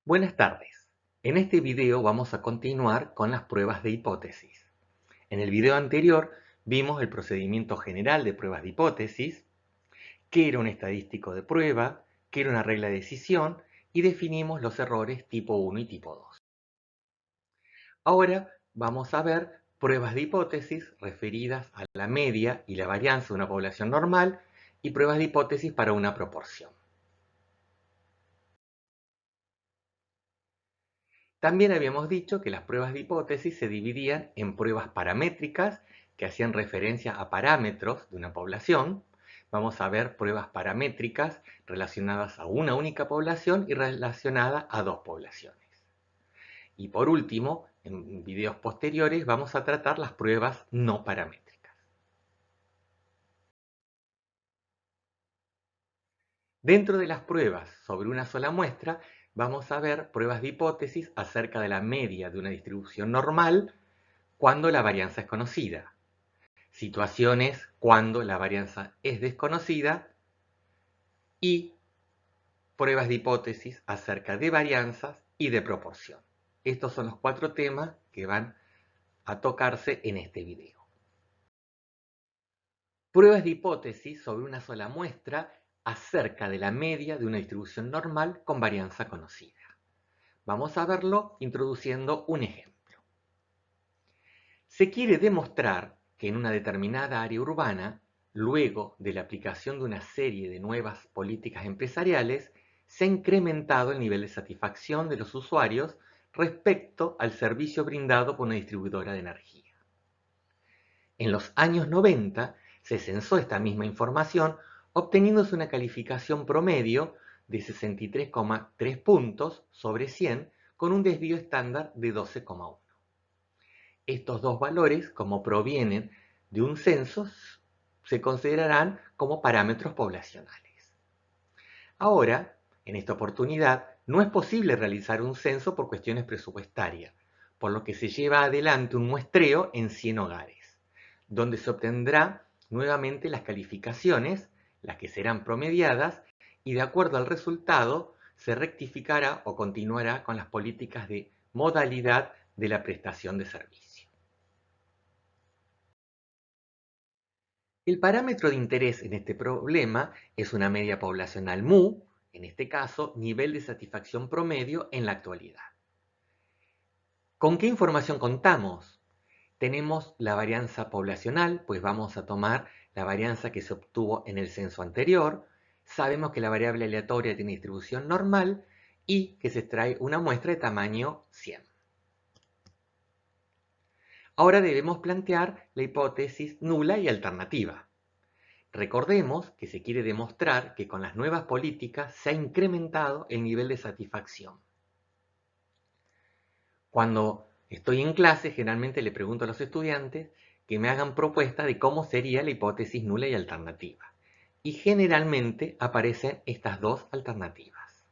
Buenas tardes. En este video vamos a continuar con las pruebas de hipótesis. En el video anterior vimos el procedimiento general de pruebas de hipótesis, qué era un estadístico de prueba, qué era una regla de decisión y definimos los errores tipo 1 y tipo 2. Ahora vamos a ver pruebas de hipótesis referidas a la media y la varianza de una población normal y pruebas de hipótesis para una proporción. También habíamos dicho que las pruebas de hipótesis se dividían en pruebas paramétricas, que hacían referencia a parámetros de una población. Vamos a ver pruebas paramétricas relacionadas a una única población y relacionadas a dos poblaciones. Y por último, en videos posteriores vamos a tratar las pruebas no paramétricas. Dentro de las pruebas sobre una sola muestra, vamos a ver pruebas de hipótesis acerca de la media de una distribución normal cuando la varianza es conocida, situaciones cuando la varianza es desconocida y pruebas de hipótesis acerca de varianzas y de proporción. Estos son los 4 temas que van a tocarse en este video. Pruebas de hipótesis sobre una sola muestra acerca de la media de una distribución normal con varianza conocida. Vamos a verlo introduciendo un ejemplo. Se quiere demostrar que en una determinada área urbana, luego de la aplicación de una serie de nuevas políticas empresariales, se ha incrementado el nivel de satisfacción de los usuarios respecto al servicio brindado por una distribuidora de energía. En los años 90 se censó esta misma información, obteniéndose una calificación promedio de 63,3 puntos sobre 100 con un desvío estándar de 12,1. Estos dos valores, como provienen de un censo, se considerarán como parámetros poblacionales. Ahora, en esta oportunidad, no es posible realizar un censo por cuestiones presupuestarias, por lo que se lleva adelante un muestreo en 100 hogares, donde se obtendrá nuevamente las calificaciones, las que serán promediadas, y de acuerdo al resultado se rectificará o continuará con las políticas de modalidad de la prestación de servicio. El parámetro de interés en este problema es una media poblacional mu, en este caso, nivel de satisfacción promedio en la actualidad. ¿Con qué información contamos? Tenemos la varianza poblacional, pues vamos a tomar la varianza que se obtuvo en el censo anterior. Sabemos que la variable aleatoria tiene distribución normal y que se extrae una muestra de tamaño 100. Ahora debemos plantear la hipótesis nula y alternativa. Recordemos que se quiere demostrar que con las nuevas políticas se ha incrementado el nivel de satisfacción. Cuando estoy en clase, generalmente le pregunto a los estudiantes que me hagan propuestas de cómo sería la hipótesis nula y alternativa. Y generalmente aparecen estas dos alternativas.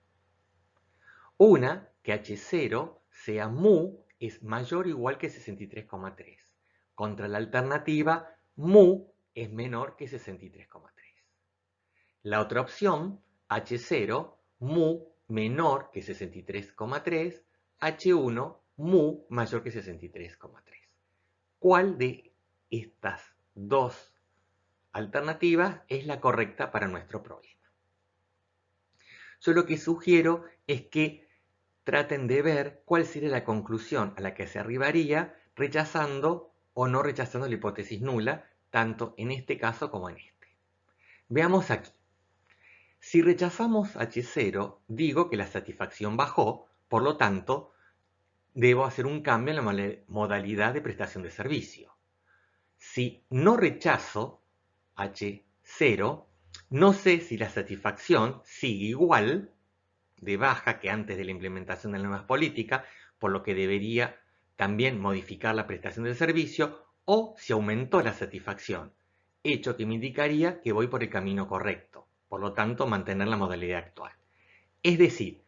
Una, que H0 sea mu es mayor o igual que 63,3, contra la alternativa mu es menor que 63,3. La otra opción, H0, mu menor que 63,3, H1, mu mayor que 63,3. ¿Cuál de estas dos alternativas es la correcta para nuestro problema? Yo lo que sugiero es que traten de ver cuál sería la conclusión a la que se arribaría rechazando o no rechazando la hipótesis nula, tanto en este caso como en este. Veamos aquí. Si rechazamos H0, digo que la satisfacción bajó, por lo tanto, debo hacer un cambio en la modalidad de prestación de servicio. Si no rechazo H0, no sé si la satisfacción sigue igual de baja que antes de la implementación de la nueva política, por lo que debería también modificar la prestación del servicio, o si aumentó la satisfacción, hecho que me indicaría que voy por el camino correcto, por lo tanto mantener la modalidad actual. Es decir,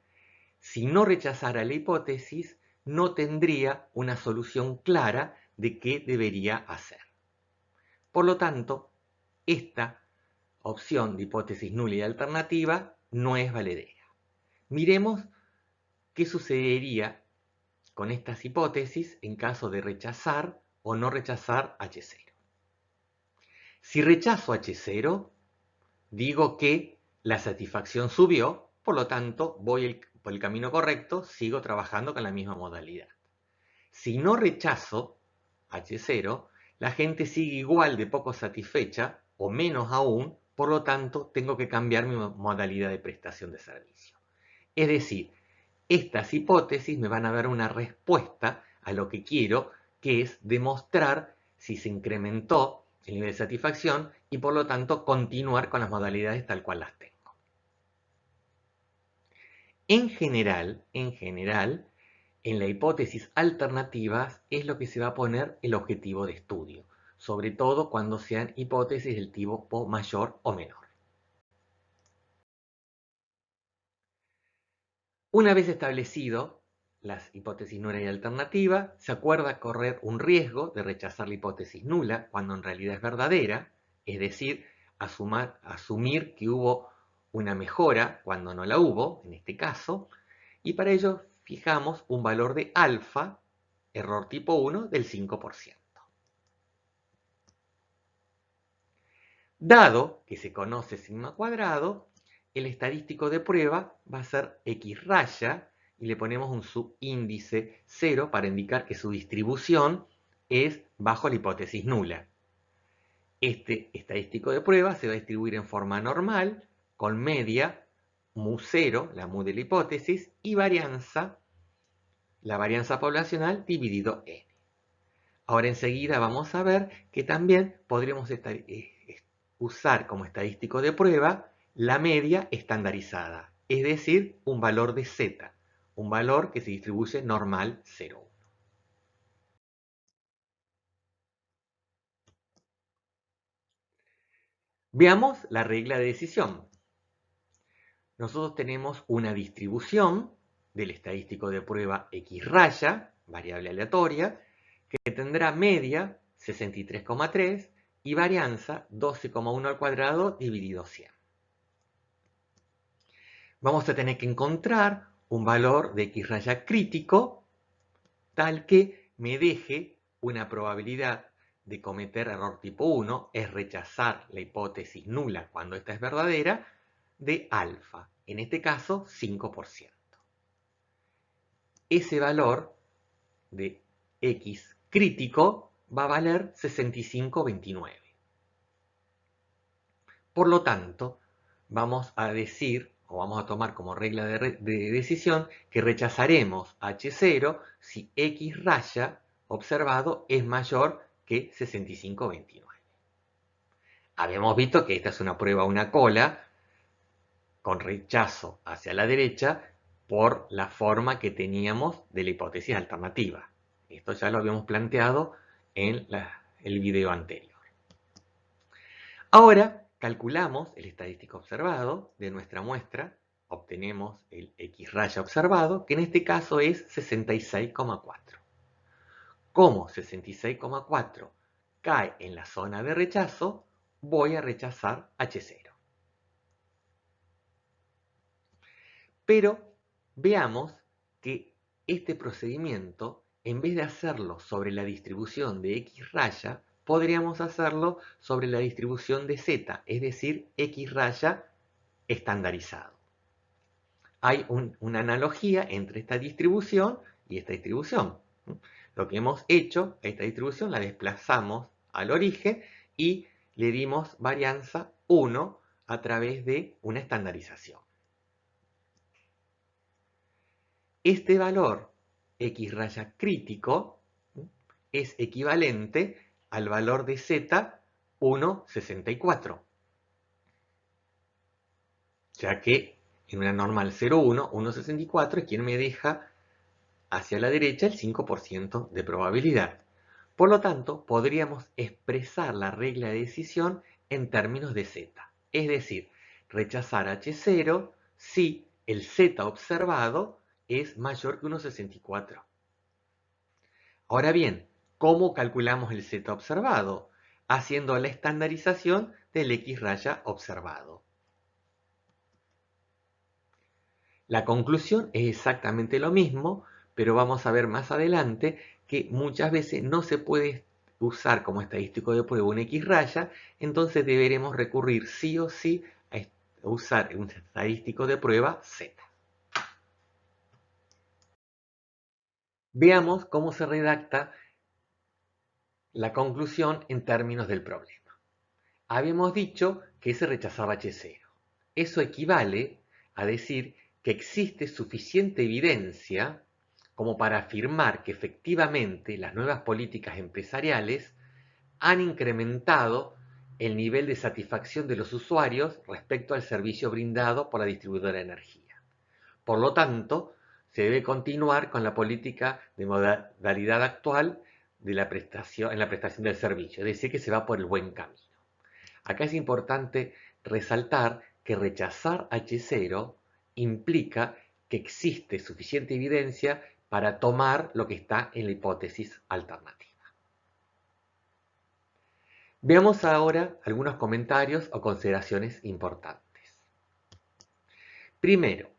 si no rechazara la hipótesis, no tendría una solución clara de qué debería hacer. Por lo tanto, esta opción de hipótesis nula y alternativa no es valedera. Miremos ¿qué sucedería con estas hipótesis en caso de rechazar o no rechazar H0? Si rechazo H0, digo que la satisfacción subió, por lo tanto voy por el camino correcto, sigo trabajando con la misma modalidad. Si no rechazo H0, la gente sigue igual de poco satisfecha o menos aún, por lo tanto tengo que cambiar mi modalidad de prestación de servicio. Es decir, estas hipótesis me van a dar una respuesta a lo que quiero, que es demostrar si se incrementó el nivel de satisfacción y por lo tanto continuar con las modalidades tal cual las tengo. En general, en la hipótesis alternativas es lo que se va a poner el objetivo de estudio, sobre todo cuando sean hipótesis del tipo mayor o menor. Una vez establecido las hipótesis nula y alternativa, se acuerda correr un riesgo de rechazar la hipótesis nula cuando en realidad es verdadera, es decir, asumir que hubo una mejora cuando no la hubo, en este caso, y para ello fijamos un valor de alfa, error tipo 1, del 5%. Dado que se conoce sigma cuadrado, el estadístico de prueba va a ser x raya y le ponemos un subíndice 0 para indicar que su distribución es bajo la hipótesis nula. Este estadístico de prueba se va a distribuir en forma normal, con media, mu0, la mu de la hipótesis, y varianza, la varianza poblacional dividido n. Ahora enseguida vamos a ver que también podríamos usar como estadístico de prueba la media estandarizada, es decir, un valor de z, un valor que se distribuye normal 0,1. Veamos la regla de decisión. Nosotros tenemos una distribución del estadístico de prueba x raya, variable aleatoria, que tendrá media 63,3 y varianza 12,1 al cuadrado dividido 100. Vamos a tener que encontrar un valor de x raya crítico tal que me deje una probabilidad de cometer error tipo 1, es rechazar la hipótesis nula cuando esta es verdadera, de alfa, en este caso 5%. Ese valor de x crítico va a valer 65,29. Por lo tanto, vamos a decir, o vamos a tomar como regla de decisión, que rechazaremos H0 si X raya observado es mayor que 65,29. Habíamos visto que esta es una prueba una cola con rechazo hacia la derecha por la forma que teníamos de la hipótesis alternativa. Esto ya lo habíamos planteado en el video anterior. Ahora calculamos el estadístico observado de nuestra muestra, obtenemos el X raya observado, que en este caso es 66,4. Como 66,4 cae en la zona de rechazo, voy a rechazar H0. Pero veamos que este procedimiento, en vez de hacerlo sobre la distribución de X raya, podríamos hacerlo sobre la distribución de Z, es decir, X raya estandarizado. Hay una analogía entre esta distribución y esta distribución. Lo que hemos hecho, esta distribución la desplazamos al origen y le dimos varianza 1 a través de una estandarización. Este valor X raya crítico es equivalente al valor de Z 1,64. Ya que en una normal 0,1, 1,64 es quien me deja hacia la derecha el 5% de probabilidad. Por lo tanto, podríamos expresar la regla de decisión en términos de Z. Es decir, rechazar H0 si el Z observado es mayor que 1,64. Ahora bien, ¿cómo calculamos el Z observado? Haciendo la estandarización del X raya observado. La conclusión es exactamente lo mismo, pero vamos a ver más adelante que muchas veces no se puede usar como estadístico de prueba un X raya, entonces deberemos recurrir sí o sí a usar un estadístico de prueba Z. Veamos cómo se redacta la conclusión en términos del problema. Habíamos dicho que se rechazaba H0. Eso equivale a decir que existe suficiente evidencia como para afirmar que efectivamente las nuevas políticas empresariales han incrementado el nivel de satisfacción de los usuarios respecto al servicio brindado por la distribuidora de energía. Por lo tanto, se debe continuar con la política de modalidad actual en la prestación del servicio, es decir, que se va por el buen camino. Acá es importante resaltar que rechazar H0 implica que existe suficiente evidencia para tomar lo que está en la hipótesis alternativa. Veamos ahora algunos comentarios o consideraciones importantes. Primero,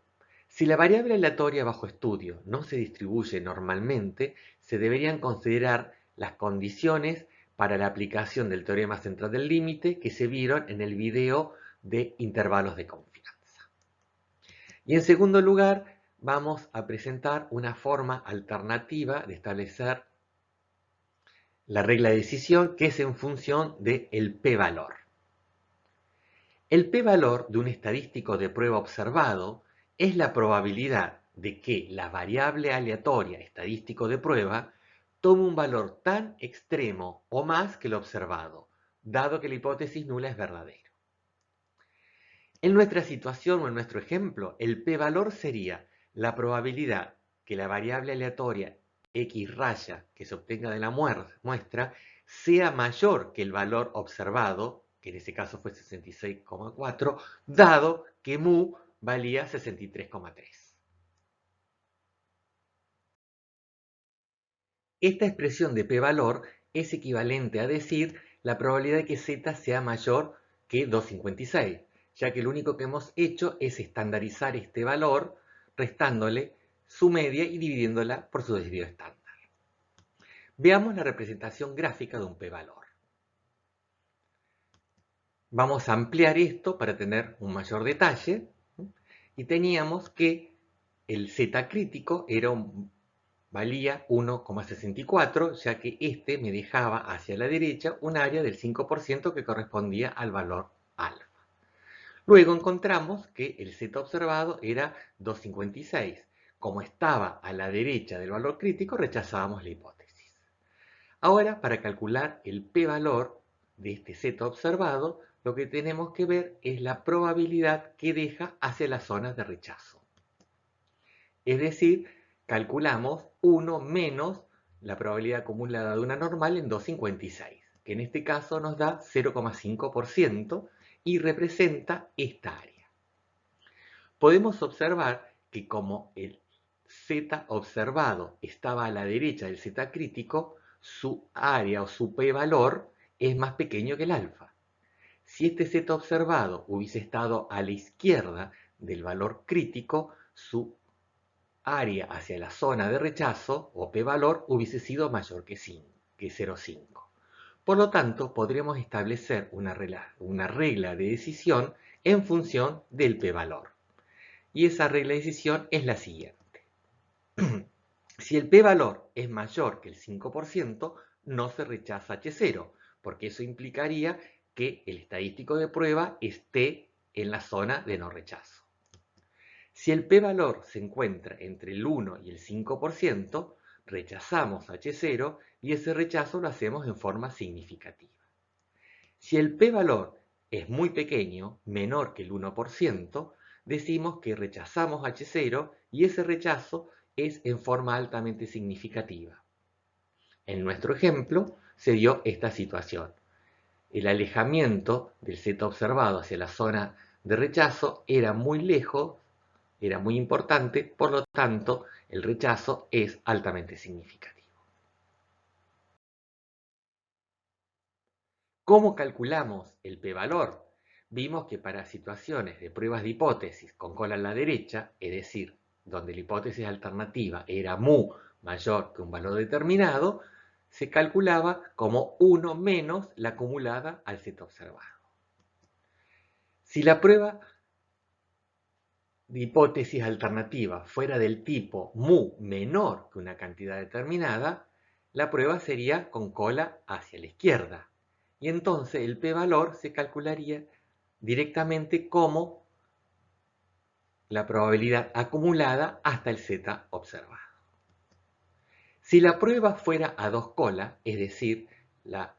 si la variable aleatoria bajo estudio no se distribuye normalmente, se deberían considerar las condiciones para la aplicación del teorema central del límite que se vieron en el video de intervalos de confianza. Y en segundo lugar, vamos a presentar una forma alternativa de establecer la regla de decisión que es en función del p-valor. El p-valor de un estadístico de prueba observado es la probabilidad de que la variable aleatoria estadístico de prueba tome un valor tan extremo o más que lo observado, dado que la hipótesis nula es verdadera. En nuestra situación o en nuestro ejemplo, el p-valor sería la probabilidad que la variable aleatoria x raya que se obtenga de la muestra sea mayor que el valor observado, que en ese caso fue 66,4, dado que mu valía 63,3. Esta expresión de p-valor es equivalente a decir la probabilidad de que z sea mayor que 2,56, ya que lo único que hemos hecho es estandarizar este valor restándole su media y dividiéndola por su desvío estándar. Veamos la representación gráfica de un p-valor. Vamos a ampliar esto para tener un mayor detalle y teníamos que el z crítico valía 1,64, ya que este me dejaba hacia la derecha un área del 5% que correspondía al valor alfa. Luego encontramos que el z observado era 2,56. Como estaba a la derecha del valor crítico, rechazábamos la hipótesis. Ahora, para calcular el p-valor de este z observado, lo que tenemos que ver es la probabilidad que deja hacia las zonas de rechazo. Es decir, calculamos 1 menos la probabilidad acumulada de una normal en 2,56, que en este caso nos da 0,5% y representa esta área. Podemos observar que como el z observado estaba a la derecha del z crítico, su área o su p-valor es más pequeño que el alfa. Si este z observado hubiese estado a la izquierda del valor crítico, su área hacia la zona de rechazo o p-valor hubiese sido mayor que 0,5. Por lo tanto, podremos establecer una regla de decisión en función del p-valor. Y esa regla de decisión es la siguiente. Si el p-valor es mayor que el 5%, no se rechaza H0, porque eso implicaría que el estadístico de prueba esté en la zona de no rechazo. Si el p-valor se encuentra entre el 1 y el 5%, rechazamos H0 y ese rechazo lo hacemos en forma significativa. Si el p-valor es muy pequeño, menor que el 1%, decimos que rechazamos H0 y ese rechazo es en forma altamente significativa. En nuestro ejemplo se dio esta situación. El alejamiento del z observado hacia la zona de rechazo era muy lejos, era muy importante, por lo tanto el rechazo es altamente significativo. ¿Cómo calculamos el p-valor? vimos que para situaciones de pruebas de hipótesis con cola a la derecha, es decir, donde la hipótesis alternativa era mu mayor que un valor determinado, se calculaba como 1 menos la acumulada al z observado. Si la prueba de hipótesis alternativa fuera del tipo mu menor que una cantidad determinada, la prueba sería con cola hacia la izquierda. Y entonces el p-valor se calcularía directamente como la probabilidad acumulada hasta el z observado. Si la prueba fuera a dos colas, es decir, la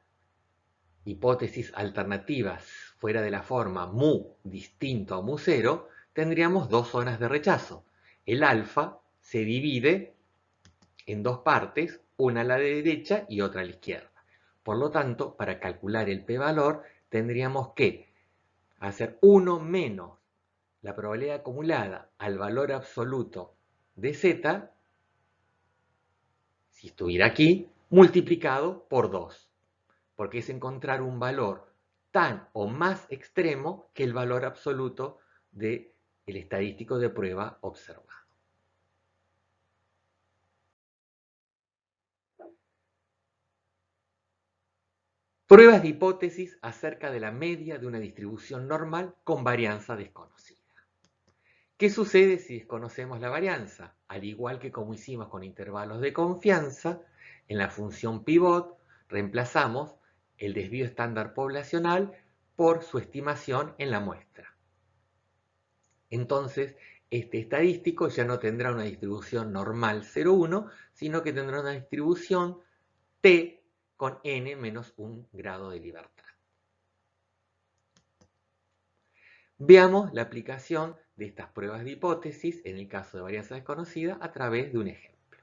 hipótesis alternativas fuera de la forma mu distinto a mu cero, tendríamos dos zonas de rechazo. El alfa se divide en dos partes, una a la derecha y otra a la izquierda. Por lo tanto, para calcular el p-valor, tendríamos que hacer 1 menos la probabilidad acumulada al valor absoluto de z, si estuviera aquí, multiplicado por 2, porque es encontrar un valor tan o más extremo que el valor absoluto del estadístico de prueba observado. Pruebas de hipótesis acerca de la media de una distribución normal con varianza desconocida. ¿Qué sucede si desconocemos la varianza? Al igual que como hicimos con intervalos de confianza, en la función pivot reemplazamos el desvío estándar poblacional por su estimación en la muestra. Entonces, este estadístico ya no tendrá una distribución normal 0,1, sino que tendrá una distribución t con n menos un grado de libertad. Veamos la aplicación de estas pruebas de hipótesis en el caso de varianza desconocida a través de un ejemplo.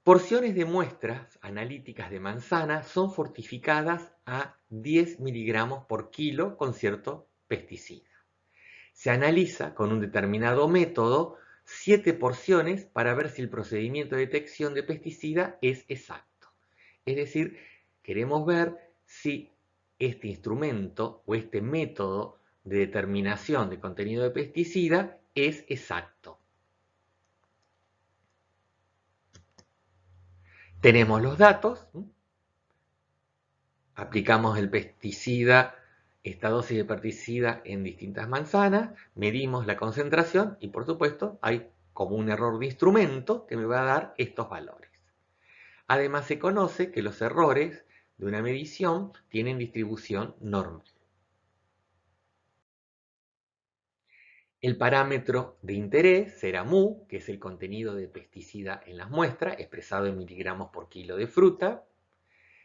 Porciones de muestras analíticas de manzana son fortificadas a 10 miligramos por kilo con cierto pesticida. Se analiza con un determinado método 7 porciones para ver si el procedimiento de detección de pesticida es exacto. Es decir, queremos ver si este instrumento o este método de determinación de contenido de pesticida es exacto. Tenemos los datos, aplicamos el pesticida, esta dosis de pesticida en distintas manzanas, medimos la concentración y por supuesto hay como un error de instrumento que me va a dar estos valores. Además se conoce que los errores de una medición tienen distribución normal. El parámetro de interés será mu, que es el contenido de pesticida en las muestras, expresado en miligramos por kilo de fruta.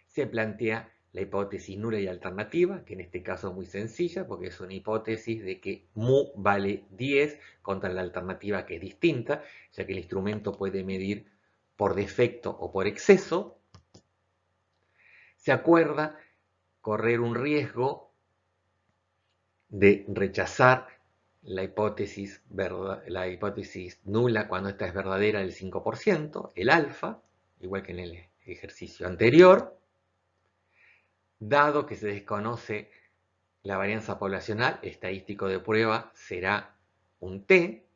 Se plantea la hipótesis nula y alternativa, que en este caso es muy sencilla, porque es una hipótesis de que mu vale 10 contra la alternativa que es distinta, ya que el instrumento puede medir por defecto o por exceso. Se acuerda correr un riesgo de rechazar la hipótesis nula cuando esta es verdadera del 5%, el alfa, igual que en el ejercicio anterior. Dado que se desconoce la varianza poblacional, el estadístico de prueba será un t.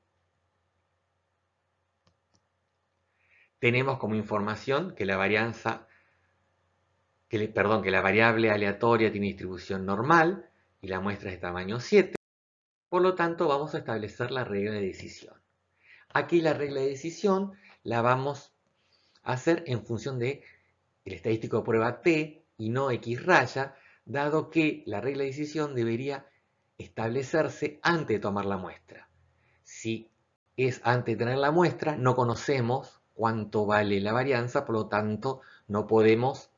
Tenemos como información que la variable aleatoria tiene distribución normal y la muestra es de tamaño 7. Por lo tanto, vamos a establecer la regla de decisión. Aquí la regla de decisión la vamos a hacer en función del estadístico de prueba t y no x raya, dado que la regla de decisión debería establecerse antes de tomar la muestra. Si es antes de tener la muestra, no conocemos cuánto vale la varianza, por lo tanto no podemos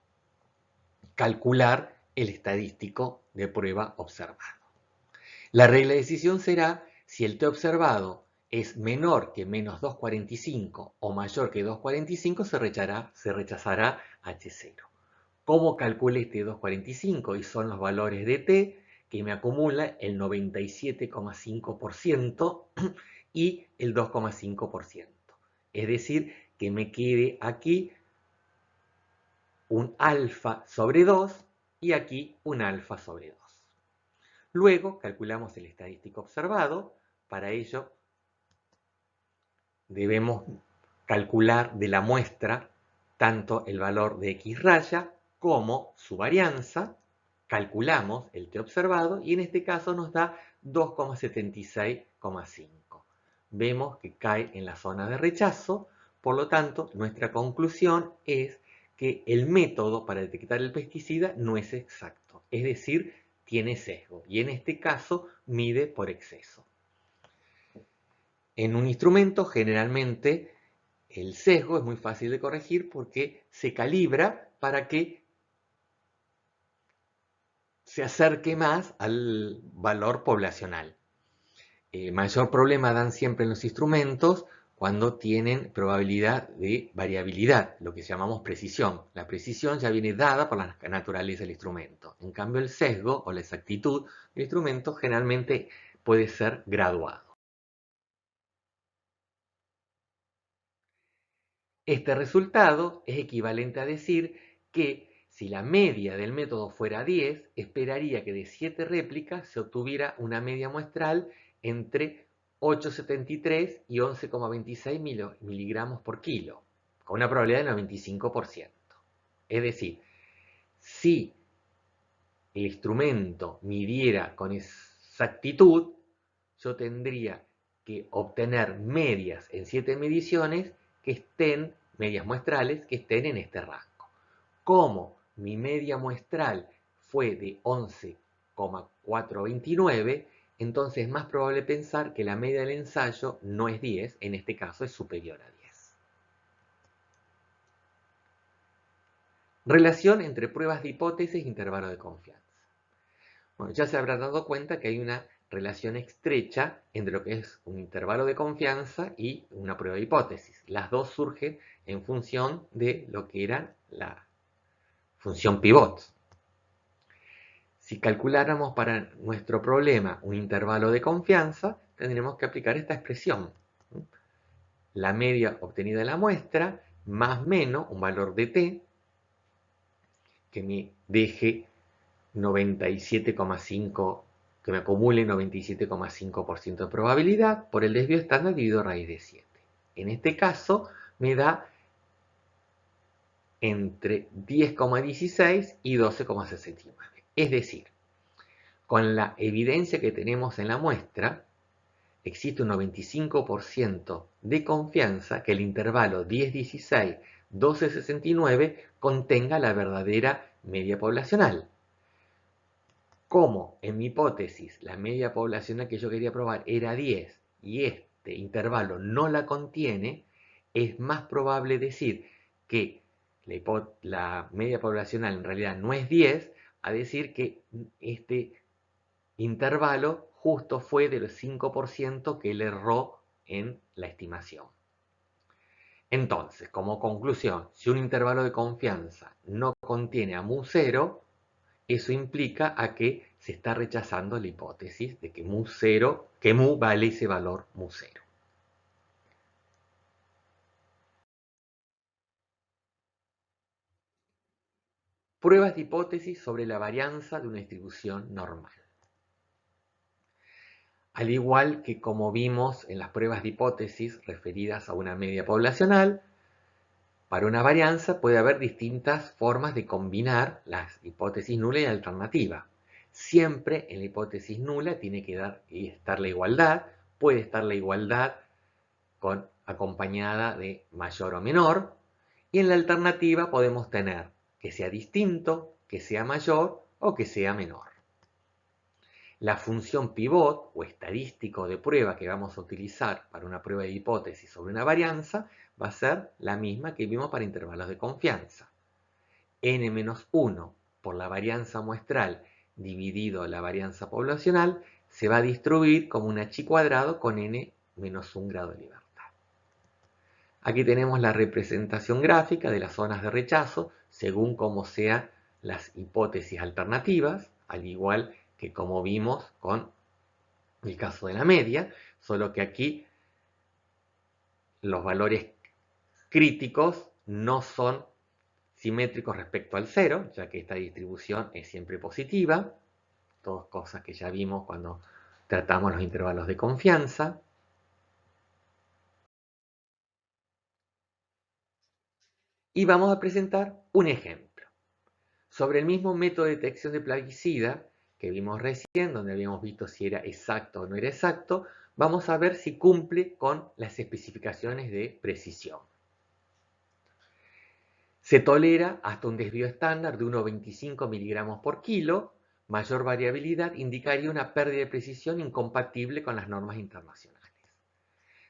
calcular el estadístico de prueba observado. La regla de decisión será si el t observado es menor que menos 2,45 o mayor que 2,45, se rechazará H0. ¿Cómo calculé este 2,45? Y son los valores de t que me acumula el 97,5% y el 2,5%. Es decir, que me quede aquí un alfa sobre 2 y aquí un alfa sobre 2. Luego calculamos el estadístico observado. Para ello debemos calcular de la muestra tanto el valor de x raya como su varianza. Calculamos el t observado y en este caso nos da 2,76,5. Vemos que cae en la zona de rechazo, por lo tanto nuestra conclusión es que el método para detectar el pesticida no es exacto, es decir, tiene sesgo y en este caso mide por exceso. En un instrumento generalmente el sesgo es muy fácil de corregir porque se calibra para que se acerque más al valor poblacional. Mayor problema dan siempre en los instrumentos cuando tienen probabilidad de variabilidad, lo que llamamos precisión. La precisión ya viene dada por la naturaleza del instrumento. En cambio, el sesgo o la exactitud del instrumento generalmente puede ser graduado. Este resultado es equivalente a decir que si la media del método fuera 10, esperaría que de 7 réplicas se obtuviera una media muestral entre 8,73 y 11,26 miligramos por kilo, con una probabilidad del 95%. Es decir, si el instrumento midiera con exactitud, yo tendría que obtener medias en 7 mediciones que estén, medias muestrales, que estén en este rango. Como mi media muestral fue de 11,429, entonces es más probable pensar que la media del ensayo no es 10, en este caso es superior a 10. Relación entre pruebas de hipótesis e intervalo de confianza. Bueno, ya se habrá dado cuenta que hay una relación estrecha entre lo que es un intervalo de confianza y una prueba de hipótesis. Las dos surgen en función de lo que era la función pivot. Si calculáramos para nuestro problema un intervalo de confianza, tendremos que aplicar esta expresión. La media obtenida de la muestra más menos un valor de t que me deje 97,5, que me acumule 97,5% de probabilidad por el desvío estándar dividido raíz de 7. En este caso me da entre 10,16 y 12,69. Es decir, con la evidencia que tenemos en la muestra, existe un 95% de confianza que el intervalo 10,16-12,69 contenga la verdadera media poblacional. Como en mi hipótesis la media poblacional que yo quería probar era 10 y este intervalo no la contiene, es más probable decir que la media poblacional en realidad no es 10 a decir que este intervalo justo fue del 5% que él erró en la estimación. Entonces, como conclusión, si un intervalo de confianza no contiene a mu0, eso implica a que se está rechazando la hipótesis de que mu vale ese valor mu0. Pruebas de hipótesis sobre la varianza de una distribución normal. Al igual que como vimos en las pruebas de hipótesis referidas a una media poblacional, para una varianza puede haber distintas formas de combinar las hipótesis nula y alternativa. Siempre en la hipótesis nula tiene que estar la igualdad, puede estar la igualdad acompañada de mayor o menor, y en la alternativa podemos tener que sea distinto, que sea mayor o que sea menor. La función pivot o estadístico de prueba que vamos a utilizar para una prueba de hipótesis sobre una varianza va a ser la misma que vimos para intervalos de confianza. n-1 por la varianza muestral dividido la varianza poblacional se va a distribuir como un h cuadrado con n-1 grado de libertad. Aquí tenemos la representación gráfica de las zonas de rechazo según como sean las hipótesis alternativas, al igual que como vimos con el caso de la media, solo que aquí los valores críticos no son simétricos respecto al 0, ya que esta distribución es siempre positiva, todas cosas que ya vimos cuando tratamos los intervalos de confianza. Y vamos a presentar un ejemplo. Sobre el mismo método de detección de plaguicida que vimos recién, donde habíamos visto si era exacto o no era exacto, vamos a ver si cumple con las especificaciones de precisión. Se tolera hasta un desvío estándar de 1,25 miligramos por kilo. Mayor variabilidad indicaría una pérdida de precisión incompatible con las normas internacionales.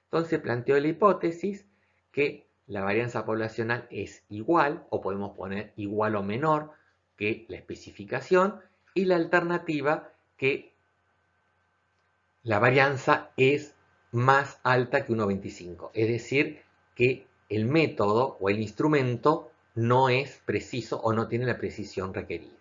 Entonces planteó la hipótesis que la varianza poblacional es igual, o podemos poner igual o menor que la especificación, y la alternativa que la varianza es más alta que 1,25, es decir, que el método o el instrumento no es preciso o no tiene la precisión requerida.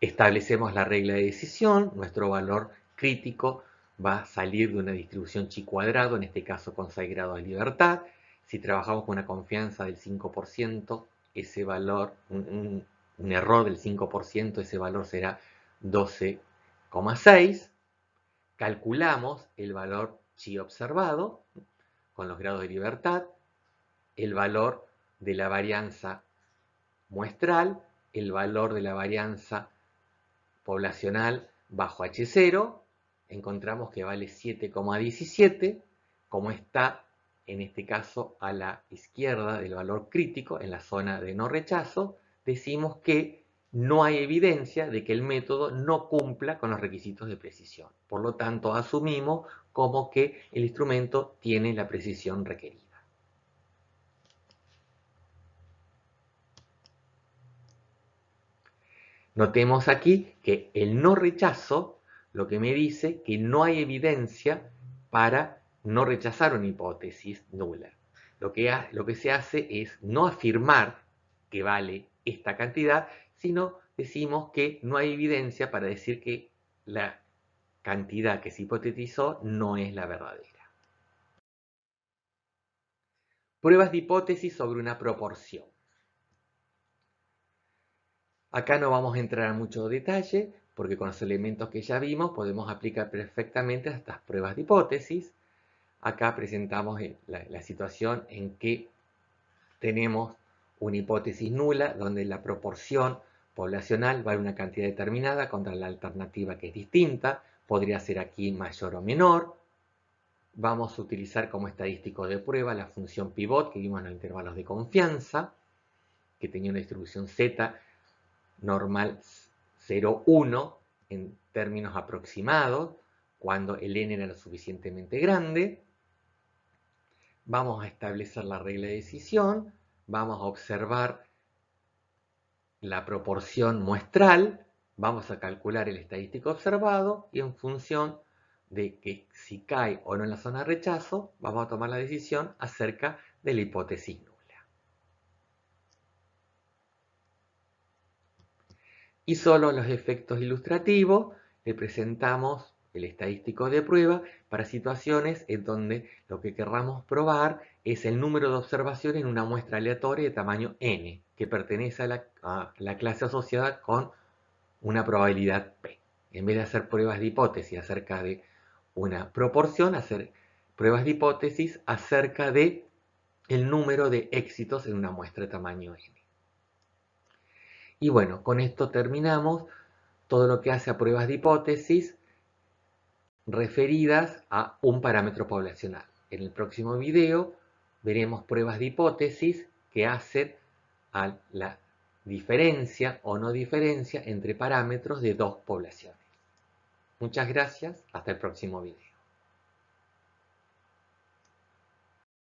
Establecemos la regla de decisión, nuestro valor crítico va a salir de una distribución chi cuadrado, en este caso con 6 grados de libertad. Si trabajamos con una confianza del 5%, ese valor, un error del 5%, ese valor será 12,6. Calculamos el valor chi observado con los grados de libertad, el valor de la varianza muestral, el valor de la varianza poblacional bajo H0, encontramos que vale 7,17, como está en este caso a la izquierda del valor crítico, en la zona de no rechazo, decimos que no hay evidencia de que el método no cumpla con los requisitos de precisión. Por lo tanto, asumimos como que el instrumento tiene la precisión requerida. Notemos aquí que el no rechazo lo que me dice que no hay evidencia para no rechazar una hipótesis nula. Lo que se hace es no afirmar que vale esta cantidad, sino decimos que no hay evidencia para decir que la cantidad que se hipotetizó no es la verdadera. Pruebas de hipótesis sobre una proporción. Acá no vamos a entrar a mucho detalle, porque con los elementos que ya vimos podemos aplicar perfectamente estas pruebas de hipótesis. Acá presentamos la situación en que tenemos una hipótesis nula, donde la proporción poblacional vale una cantidad determinada contra la alternativa que es distinta. Podría ser aquí mayor o menor. Vamos a utilizar como estadístico de prueba la función pivot que vimos en los intervalos de confianza, que tenía una distribución z normal 0,1 en términos aproximados, cuando el n era lo suficientemente grande. Vamos a establecer la regla de decisión, vamos a observar la proporción muestral, vamos a calcular el estadístico observado y en función de que si cae o no en la zona de rechazo, vamos a tomar la decisión acerca de la hipótesis nula. Y solo los efectos ilustrativos le presentamos el estadístico de prueba para situaciones en donde lo que querramos probar es el número de observaciones en una muestra aleatoria de tamaño n, que pertenece a la clase asociada con una probabilidad p. En vez de hacer pruebas de hipótesis acerca de una proporción, hacer pruebas de hipótesis acerca de el número de éxitos en una muestra de tamaño n. Y bueno, con esto terminamos todo lo que hace a pruebas de hipótesis referidas a un parámetro poblacional. En el próximo video veremos pruebas de hipótesis que hacen a la diferencia o no diferencia entre parámetros de dos poblaciones. Muchas gracias, hasta el próximo video.